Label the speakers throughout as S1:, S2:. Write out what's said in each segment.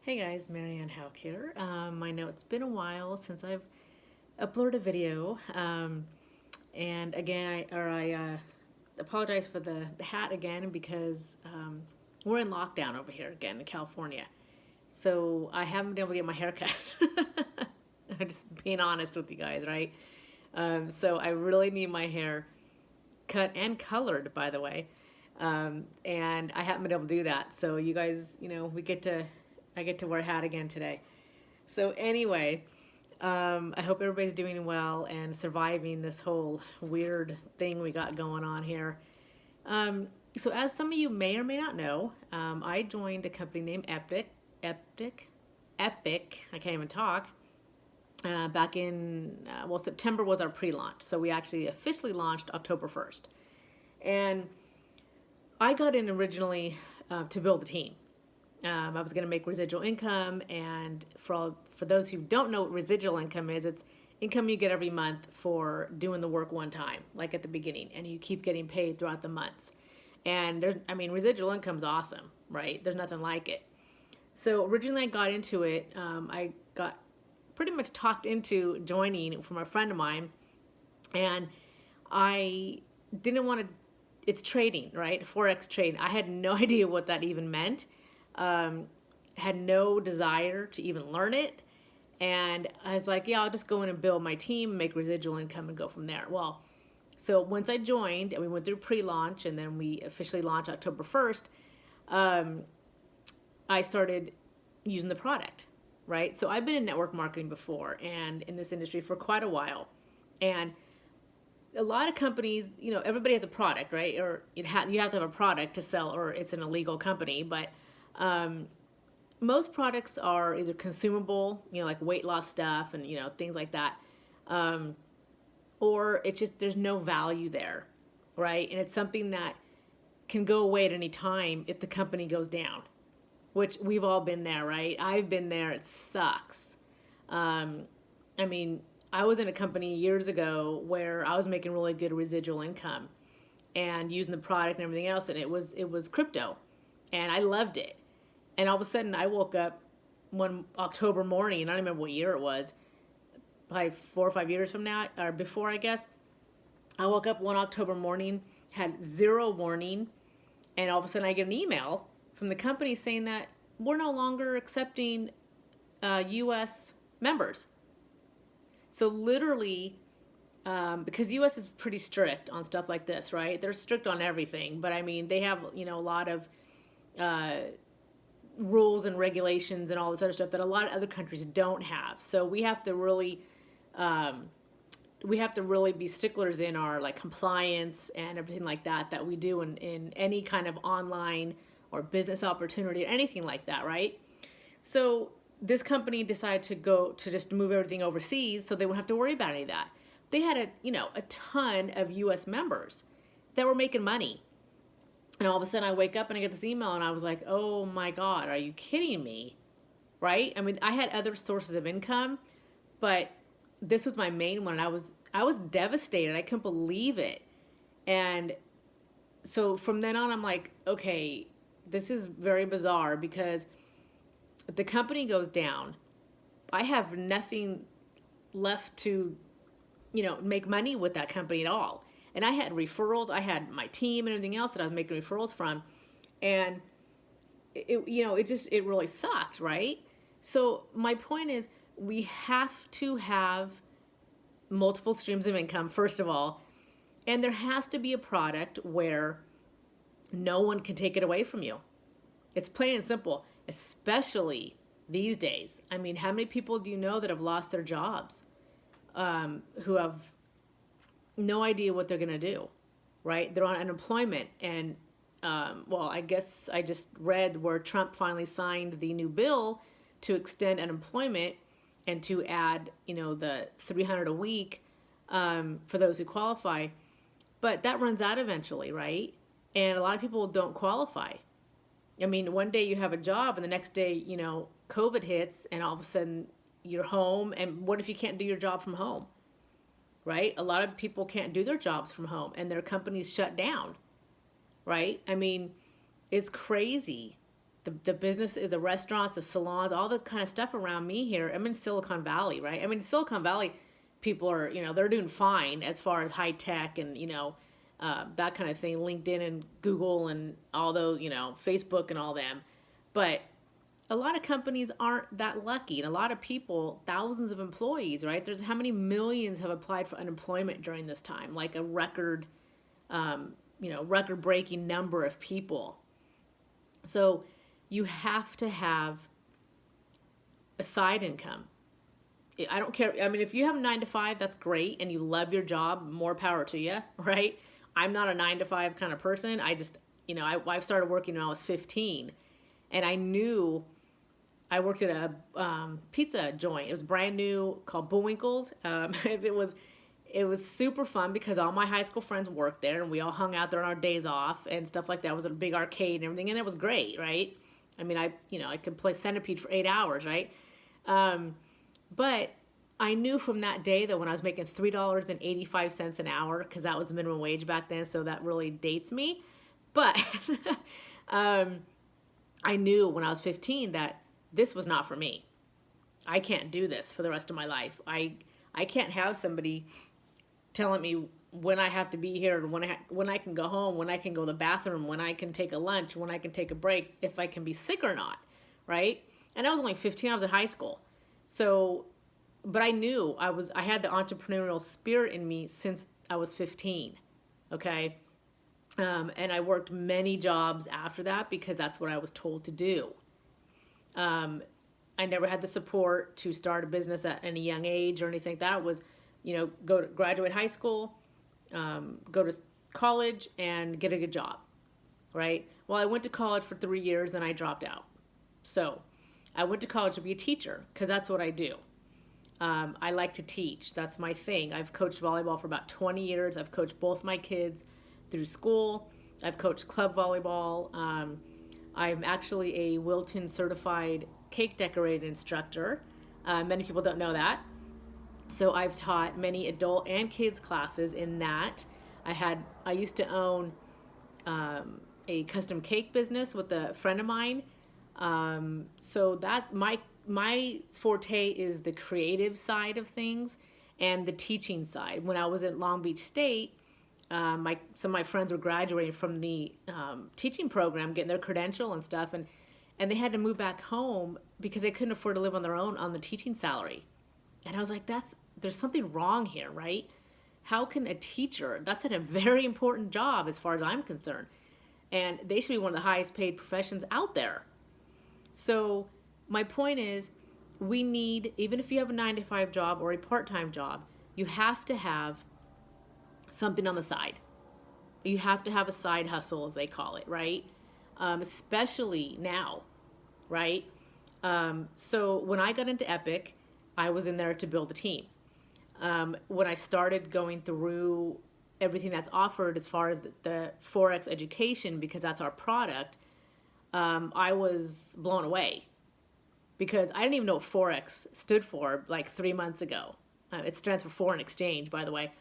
S1: Hey guys, Marianne Hauk here. I know it's been a while since I've uploaded a video, and again, I apologize for the hat again because we're in lockdown over here again in California. So I haven't been able to get my hair cut. I'm just being honest with you guys, right? So I really need my hair cut and colored, by the way. And I haven't been able to do that. So you guys, I get to wear a hat again today. So anyway, I hope everybody's doing well and surviving this whole weird thing we got going on here. So as some of you may or may not know, I joined a company named Epic. I can't even talk. Back in, September was our pre-launch. So we actually officially launched October 1st. And I got in originally to build a team. I was going to make residual income, and for those who don't know what residual income is, it's income you get every month for doing the work one time, like at the beginning, and you keep getting paid throughout the months. And residual income's awesome, right? There's nothing like it. So originally I got into it. I got pretty much talked into joining from a friend of mine, and I didn't want to. It's trading, right? Forex trading. I had no idea what that even meant. Had no desire to even learn it. And I was like, yeah, I'll just go in and build my team, make residual income and go from there. Well, so once I joined and we went through pre-launch and then we officially launched October 1st, I started using the product, right? So I've been in network marketing before and in this industry for quite a while. And a lot of companies, everybody has a product, right? Or you have to have a product to sell, or it's an illegal company. But most products are either consumable, like weight loss stuff and, things like that. Or it's just, there's no value there, right? And it's something that can go away at any time if the company goes down, which we've all been there, right? I've been there. It sucks. I was in a company years ago where I was making really good residual income and using the product and everything else, and it was crypto, and I loved it. And all of a sudden, I woke up one October morning, and I don't remember what year it was, probably 4 or 5 years from now, or before, I guess. I woke up one October morning, had zero warning, and all of a sudden I get an email from the company saying that we're no longer accepting U.S. members. So literally, because U.S. is pretty strict on stuff like this, right? They're strict on everything, but they have, a lot of rules and regulations and all this other stuff that a lot of other countries don't have. So we have to really be sticklers in our compliance and everything like that we do in any kind of online or business opportunity or anything like that, right? So this company decided to just move everything overseas so they wouldn't have to worry about any of that. They had a ton of U.S. members that were making money. And all of a sudden I wake up and I get this email and I was like, oh my God, are you kidding me? Right? I had other sources of income, but this was my main one. I was devastated. I couldn't believe it. And so from then on, I'm like, okay, this is very bizarre because if the company goes down, I have nothing left to, make money with that company at all. And I had referrals. I had my team and everything else that I was making referrals from. And it really sucked, right? So my point is we have to have multiple streams of income, first of all. And there has to be a product where no one can take it away from you. It's plain and simple, especially these days. How many people do you know that have lost their jobs, who have no idea what they're going to do, right? They're on unemployment. And, I guess I just read where Trump finally signed the new bill to extend unemployment and to add, the $300 a week for those who qualify. But that runs out eventually, right? And a lot of people don't qualify. One day you have a job and the next day, COVID hits and all of a sudden you're home. And what if you can't do your job from home? Right? A lot of people can't do their jobs from home and their companies shut down, right? It's crazy the businesses, the restaurants, the salons, all the kind of stuff around me here. I'm in Silicon Valley, right? I mean, Silicon Valley people are, they're doing fine as far as high tech and, that kind of thing, LinkedIn and Google and all those, Facebook and all them. But a lot of companies aren't that lucky. And a lot of people, thousands of employees, right? There's how many millions have applied for unemployment during this time, like a record-breaking number of people. So you have to have a side income. I don't care. I mean, if you have a 9 to 5, that's great. And you love your job, more power to you, right? I'm not a 9 to 5 kind of person. I just, I started working when I was 15, and I knew I worked at a pizza joint. It was brand new, called Bullwinkle's. It was super fun because all my high school friends worked there, and we all hung out there on our days off and stuff like that. It was a big arcade and everything, and it was great, right? I mean, I could play Centipede for 8 hours, right? But I knew from that day that when I was making $3.85 an hour, because that was minimum wage back then, so that really dates me. But I knew when I was 15 that this was not for me. I can't do this for the rest of my life. I can't have somebody telling me when I have to be here, when I can go home, when I can go to the bathroom, when I can take a lunch, when I can take a break, if I can be sick or not, right? And I was only 15. I was in high school. So, but I knew I had the entrepreneurial spirit in me since I was 15, okay? And I worked many jobs after that because that's what I was told to do. I never had the support to start a business at any young age or anything like that. It was, go to graduate high school, go to college, and get a good job, right? Well, I went to college for 3 years, and I dropped out. So I went to college to be a teacher because that's what I do. I like to teach. That's my thing. I've coached volleyball for about 20 years. I've coached both my kids through school. I've coached club volleyball. I'm actually a Wilton certified cake decorating instructor. Many people don't know that. So I've taught many adult and kids classes in that. I used to own a custom cake business with a friend of mine. So that my forte is the creative side of things and the teaching side. When I was at Long Beach State, some of my friends were graduating from the teaching program, getting their credential and stuff, and they had to move back home because they couldn't afford to live on their own on the teaching salary. And I was like, there's something wrong here, right? How can a teacher, that's a very important job as far as I'm concerned, and they should be one of the highest paid professions out there. So my point is, we need, even if you have a 9 to 5 job or a part-time job, you have to have something on the side. You have to have a side hustle, as they call it, right? Especially now, right? So when I got into Epic, I was in there to build a team. When I started going through everything that's offered as far as the Forex education, because that's our product, I was blown away because I didn't even know what Forex stood for like 3 months ago. It stands for foreign exchange, by the way.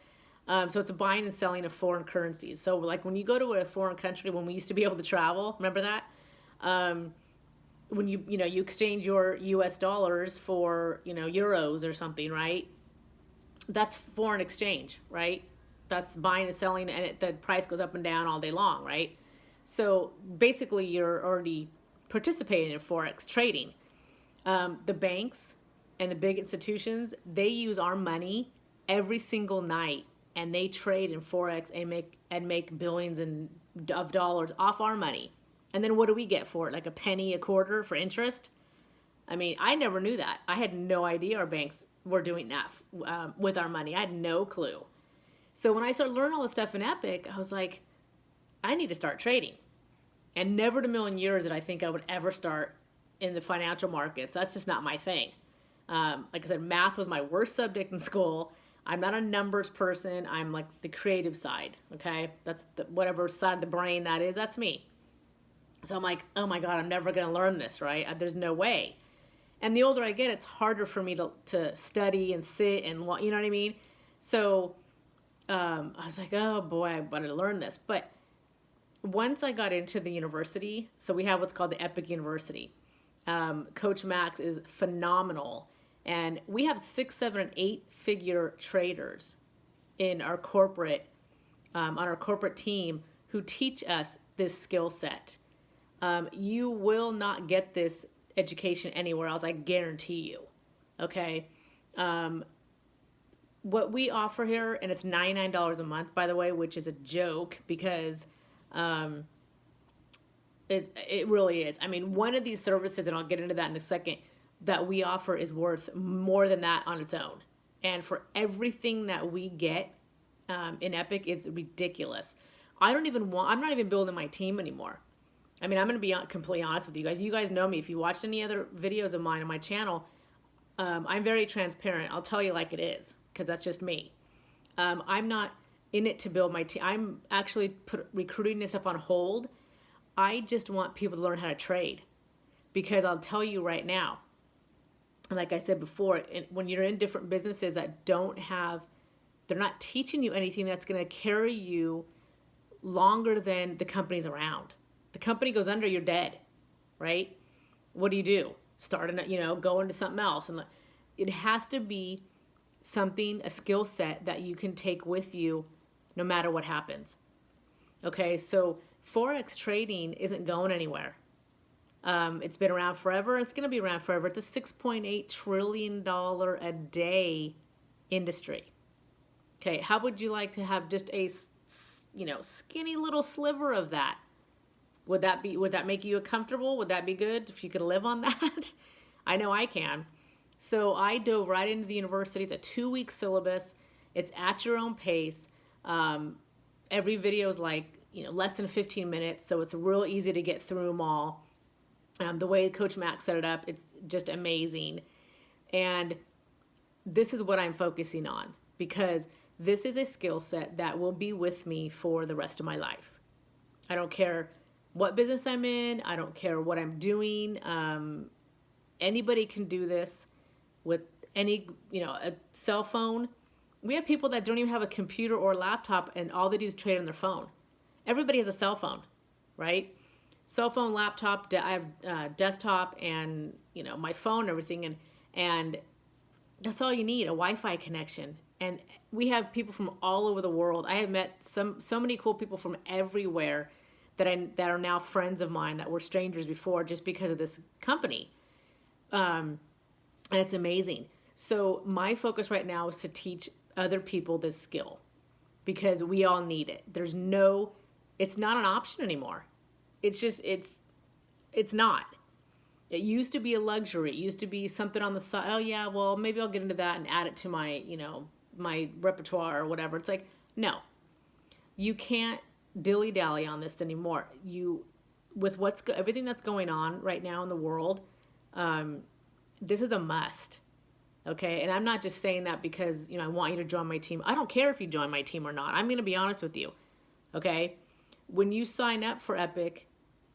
S1: So it's a buying and selling of foreign currencies. So like when you go to a foreign country, when we used to be able to travel, remember that? When you exchange your US dollars for, euros or something, right? That's foreign exchange, right? That's buying and selling, and the price goes up and down all day long, right? So basically you're already participating in Forex trading. The banks and the big institutions, they use our money every single night, and they trade in Forex and make billions of dollars off our money. And then what do we get for it? Like a penny a quarter for interest? I mean, I never knew that. I had no idea our banks were doing that with our money. I had no clue. So when I started learning all this stuff in Epic, I was like, I need to start trading. And never in a million years did I think I would ever start in the financial markets. That's just not my thing. Like I said, math was my worst subject in school. I'm not a numbers person. I'm like the creative side, okay? That's whatever side of the brain that is, that's me. So I'm like, oh my God, I'm never going to learn this, right? There's no way. And the older I get, it's harder for me to study and sit and, you know what I mean? So I was like, oh boy, I better learn this. But once I got into the university, so we have what's called the Epic University. Coach Max is phenomenal. And we have 6, 7, and 8-figure traders in our corporate, on our corporate team who teach us this skill set. You will not get this education anywhere else, I guarantee you. Okay? What we offer here, and it's $99 a month, by the way, which is a joke because it really is. I mean, one of these services, and I'll get into that in a second, that we offer is worth more than that on its own. And for everything that we get in Epic, it's ridiculous. I'm not even building my team anymore. I mean, I'm going to be completely honest with you guys. You guys know me. If you watched any other videos of mine on my channel, I'm very transparent. I'll tell you like it is, because that's just me. I'm not in it to build my team. I'm actually recruiting this stuff on hold. I just want people to learn how to trade, because I'll tell you right now, like I said before, when you're in different businesses that they're not teaching you anything that's going to carry you longer than the company's around. The company goes under, you're dead, right? What do? Go into something else. And it has to be something, a skill set that you can take with you no matter what happens. Okay, so Forex trading isn't going anywhere. It's been around forever. It's going to be around forever. It's a $6.8 trillion a day industry. Okay, how would you like to have just a skinny little sliver of that? Would that make you comfortable? Would that be good if you could live on that? I know I can. So I dove right into the university. It's a 2-week syllabus. It's at your own pace. Every video is less than 15 minutes, so it's real easy to get through them all. The way Coach Max set it up, it's just amazing. And this is what I'm focusing on, because this is a skill set that will be with me for the rest of my life. I don't care what business I'm in. I don't care what I'm doing. Anybody can do this with a cell phone. We have people that don't even have a computer or a laptop, and all they do is trade on their phone. Everybody has a cell phone, right? Cell phone, laptop, I have desktop, and my phone and everything, and that's all you need, a Wi-Fi connection. And we have people from all over the world. I have met so many cool people from everywhere that are now friends of mine that were strangers before, just because of this company. And it's amazing. So my focus right now is to teach other people this skill, because we all need it. It's not an option anymore. It's not. It used to be a luxury. It used to be something on the side. Oh yeah, well, maybe I'll get into that and add it to my, my repertoire or whatever. It's like, no, you can't dilly-dally on this anymore. With everything that's going on right now in the world, this is a must. Okay. And I'm not just saying that because, I want you to join my team. I don't care if you join my team or not. I'm going to be honest with you. Okay. When you sign up for Epic,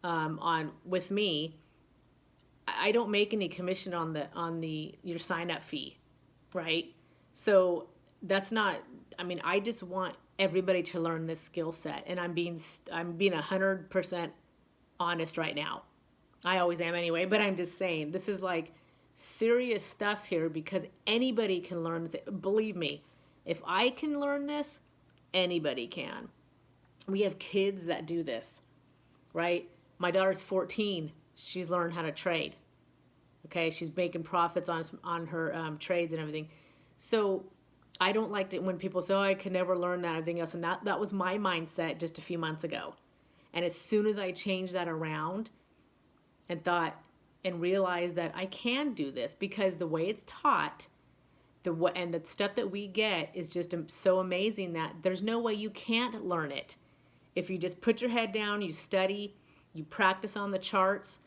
S1: with me, I don't make any commission on your sign up fee. Right. So that's not, I just want everybody to learn this skill set, and I'm being 100% honest right now. I always am anyway, but I'm just saying this is serious stuff here, because anybody can learn this. Believe me, if I can learn this, anybody can. We have kids that do this, right? My daughter's 14. She's learned how to trade. Okay, she's making profits on her trades and everything. So I don't like it when people say, oh, I could never learn that and everything else. And that was my mindset just a few months ago. And as soon as I changed that around and realized that I can do this, because the way it's taught, and the stuff that we get is just so amazing that there's no way you can't learn it. If you just put your head down, you study, you practice on the charts,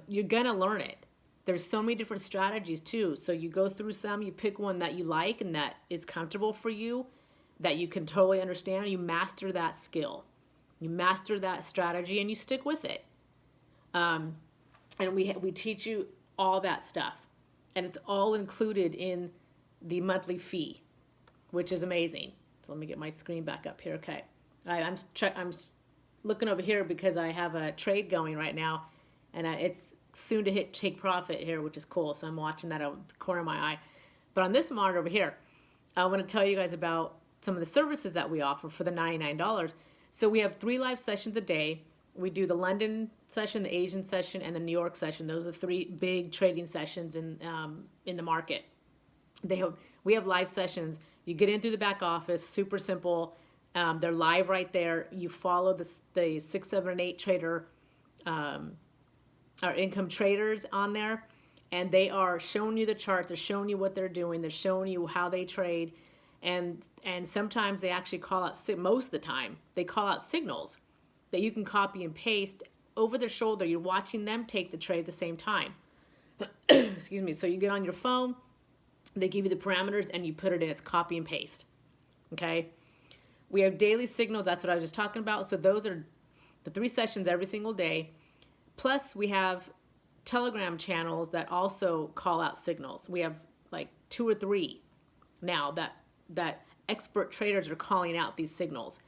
S1: you're going to learn it. There's so many different strategies too. So you go through some, you pick one that you like and that is comfortable for you, that you can totally understand. You master that skill. You master that strategy and you stick with it. And we teach you all that stuff. And it's all included in the monthly fee, which is amazing. So let me get my screen back up here. Okay. I'm looking over here because I have a trade going right now, and it's soon to hit take profit here, which is cool. So I'm watching that out of the corner of my eye. But on this monitor over here, I want to tell you guys about some of the services that we offer for the $99. So we have 3 live sessions a day. We do the London session, the Asian session, and the New York session. Those are the 3 big trading sessions in the market. We have live sessions. You get in through the back office, super simple. They're live right there. You follow the 6, 7, and 8 trader, our income traders on there, and they are showing you the charts. They're showing you what they're doing. They're showing you how they trade, and sometimes they actually call out. Most of the time, they call out signals that you can copy and paste over their shoulder. You're watching them take the trade at the same time. Excuse me. So you get on your phone, they give you the parameters, and you put it in. It's copy and paste. Okay. We have daily signals. That's what I was just talking about. So those are the 3 sessions every single day. Plus, we have Telegram channels that also call out signals. We have like 2 or 3 now that expert traders are calling out these signals.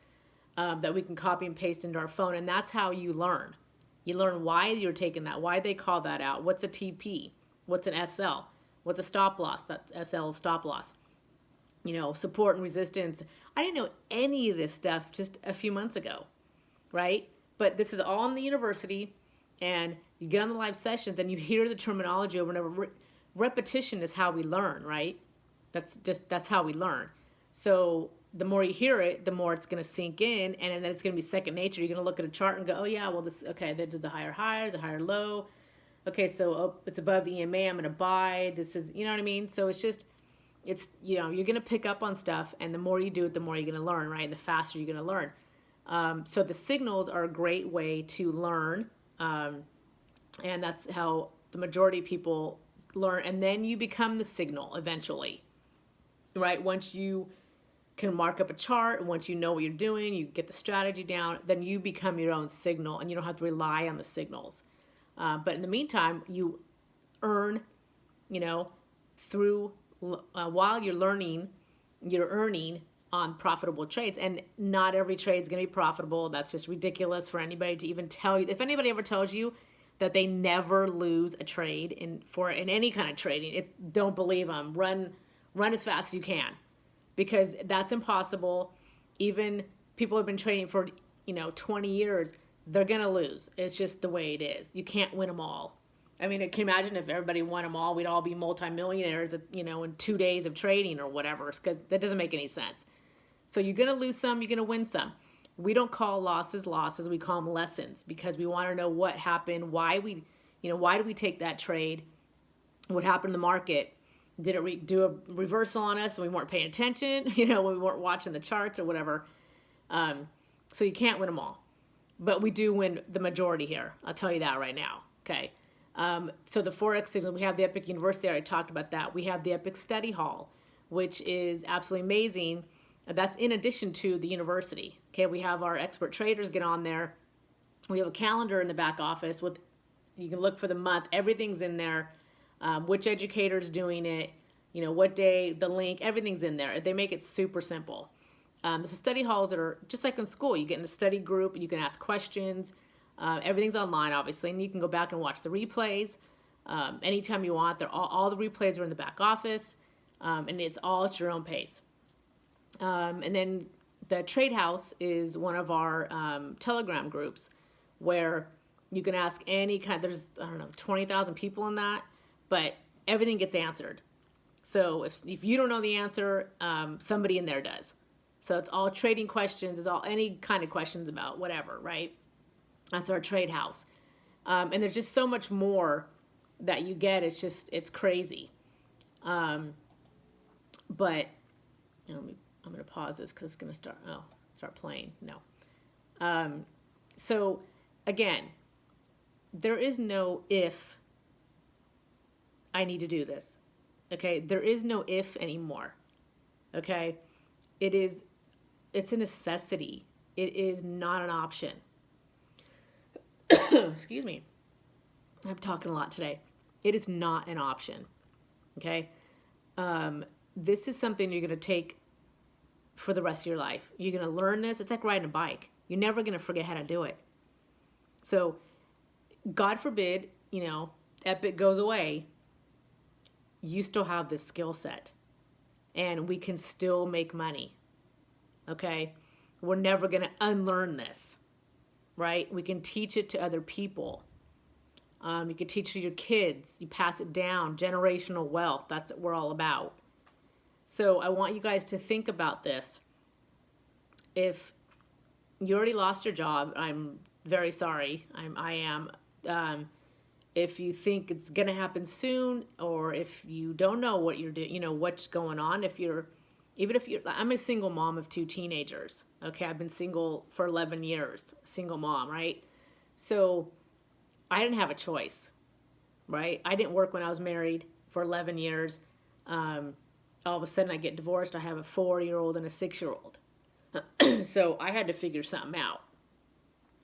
S1: That we can copy and paste into our phone, and that's how you learn. You learn why you're taking that, why they call that out, what's a TP, what's an SL, what's a stop loss, that's SL stop loss, support and resistance. I didn't know any of this stuff just a few months ago, right? But this is all in the university, and you get on the live sessions and you hear the terminology over and over. Repetition is how we learn, right? That's how we learn. So the more you hear it, the more it's going to sink in, and then it's going to be second nature. You're going to look at a chart and go, oh yeah, well this, okay, there's a higher high, there's a higher low. Okay, so it's above the EMA, I'm going to buy. This is, you know what I mean? So you're going to pick up on stuff, and the more you do it, the more you're going to learn, right? And the faster you're going to learn. So the signals are a great way to learn, and that's how the majority of people learn. And then you become the signal eventually, right? Once you can mark up a chart, and once you know what you're doing, you get the strategy down, then you become your own signal, and you don't have to rely on the signals. But in the meantime, you earn, through while you're earning on profitable trades. And not every trade is going to be profitable. That's just ridiculous for anybody to even tell you. If anybody ever tells you that they never lose a trade in any kind of trading, don't believe them. Run as fast as you can, because that's impossible. Even people who have been trading for 20 years, they're gonna lose. It's just the way it is. You can't win them all. I mean, can you imagine if everybody won them all? We'd all be multimillionaires, in 2 days of trading or whatever, because that doesn't make any sense. So you're gonna lose some, you're gonna win some. We don't call losses losses. We call them lessons, because we want to know what happened, why did we take that trade, what happened in the market. Did it do a reversal on us and we weren't paying attention, when we weren't watching the charts or whatever. So you can't win them all. But we do win the majority here. I'll tell you that right now. Okay. So the Forex signal, we have the Epic University. I already talked about that. We have the Epic Study Hall, which is absolutely amazing. That's in addition to the university. Okay. We have our expert traders get on there. We have a calendar in the back office you can look for the month. Everything's in there. Which educator's doing it, what day, the link, everything's in there. They make it super simple. This is study halls that are just like in school. You get in a study group and you can ask questions. Everything's online, obviously, and you can go back and watch the replays anytime you want. All the replays are in the back office, and it's all at your own pace. And then the Trade House is one of our Telegram groups where you can ask any kind. There's 20,000 people in that. But everything gets answered. So if you don't know the answer, somebody in there does. So it's all trading questions. It's all any kind of questions about whatever, right? That's our Trade House. And there's just so much more that you get. It's crazy. But I'm going to pause this because it's going to start playing. No. So again, there is no if I need to do this. Okay. There is no if anymore. Okay. It's a necessity. It is not an option. Excuse me. I'm talking a lot today. It is not an option. Okay. This is something you're going to take for the rest of your life. You're going to learn this. It's like riding a bike. You're never going to forget how to do it. So God forbid, Epic goes away, you still have this skill set and we can still make money. Okay? We're never going to unlearn this, right? We can teach it to other people. You can teach it to your kids. You pass it down. Generational wealth. That's what we're all about. So I want you guys to think about this. If you already lost your job, I'm very sorry. I am. If you think it's going to happen soon, or if you don't know what you're doing, what's going on, I'm a single mom of 2 teenagers. Okay. I've been single for 11 years, single mom, right? So I didn't have a choice, right? I didn't work when I was married for 11 years. All of a sudden I get divorced. I have a 4-year-old and a 6-year-old. So I had to figure something out.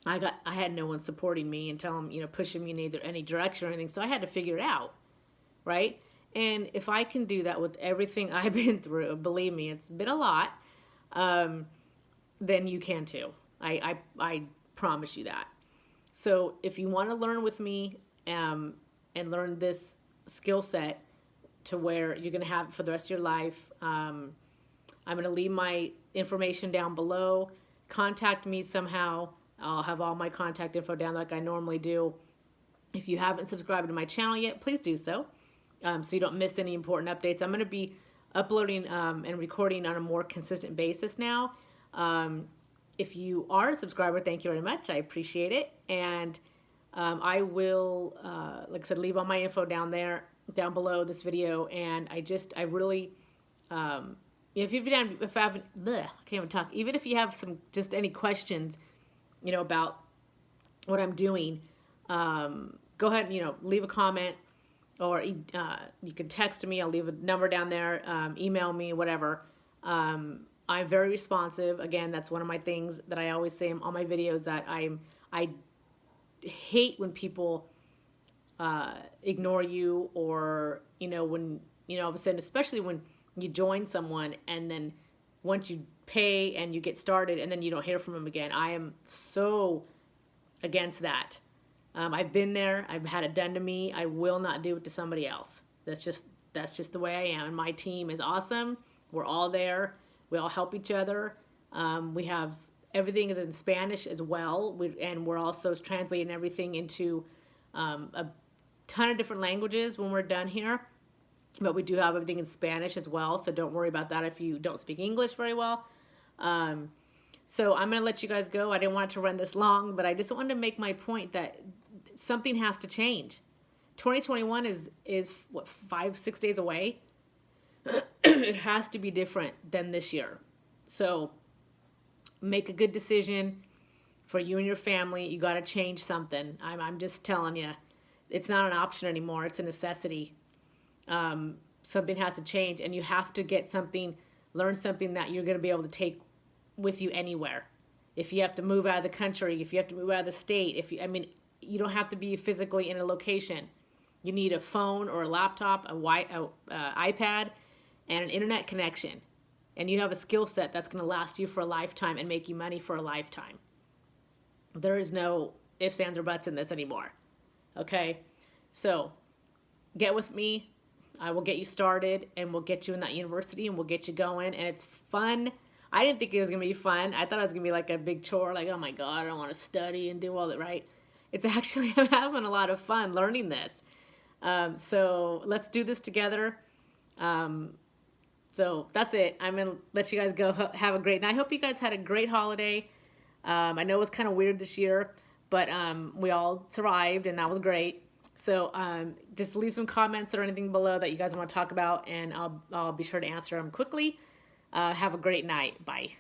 S1: I had no one supporting me and pushing me in any direction or anything. So I had to figure it out, right? And if I can do that with everything I've been through, believe me, it's been a lot, then you can too. I promise you that. So if you want to learn with me and learn this skill set to where you're going to have it for the rest of your life, I'm going to leave my information down below. Contact me somehow. I'll have all my contact info down like I normally do. If you haven't subscribed to my channel yet, please do so, so you don't miss any important updates. I'm going to be uploading and recording on a more consistent basis now. If you are a subscriber, thank you very much. I appreciate it. And I will, like I said, leave all my info down below this video. And I really, if I haven't, I can't even talk. Even if you have just any questions, about what I'm doing, go ahead and, leave a comment, or you can text me. I'll leave a number down there, email me, whatever. I'm very responsive. Again, that's one of my things that I always say in all my videos, that I hate when people ignore you, or, when, all of a sudden, especially when you join someone and then once you pay and you get started and then you don't hear from them again. I am so against that. I've been there. I've had it done to me. I will not do it to somebody else. That's just the way I am. And my team is awesome. We're all there. We all help each other. We have everything is in Spanish as well. We're also translating everything into a ton of different languages when we're done here. But we do have everything in Spanish as well, so don't worry about that if you don't speak English very well. So I'm going to let you guys go. I didn't want it to run this long, but I just wanted to make my point that something has to change. 2021 is what, 5-6 days away? It has to be different than this year. So make a good decision for you and your family. You got to change something. I'm just telling you, it's not an option anymore. It's a necessity. Something has to change, and you have to learn something that you're going to be able to take with you anywhere. If you have to move out of the country, if you have to move out of the state, you don't have to be physically in a location. You need a phone or a laptop, iPad, and an internet connection. And you have a skill set that's going to last you for a lifetime and make you money for a lifetime. There is no ifs, ands, or buts in this anymore. Okay? So, get with me. I will get you started, and we'll get you in that university, and we'll get you going, and it's fun. I didn't think it was going to be fun. I thought it was going to be like a big chore, like, oh my God, I don't want to study and do all that, right? It's actually, I'm having a lot of fun learning this. So let's do this together. So that's it. I'm going to let you guys go. Have a great night. I hope you guys had a great holiday. I know it was kind of weird this year, but we all survived, and that was great. So just leave some comments or anything below that you guys want to talk about, and I'll be sure to answer them quickly. Have a great night. Bye.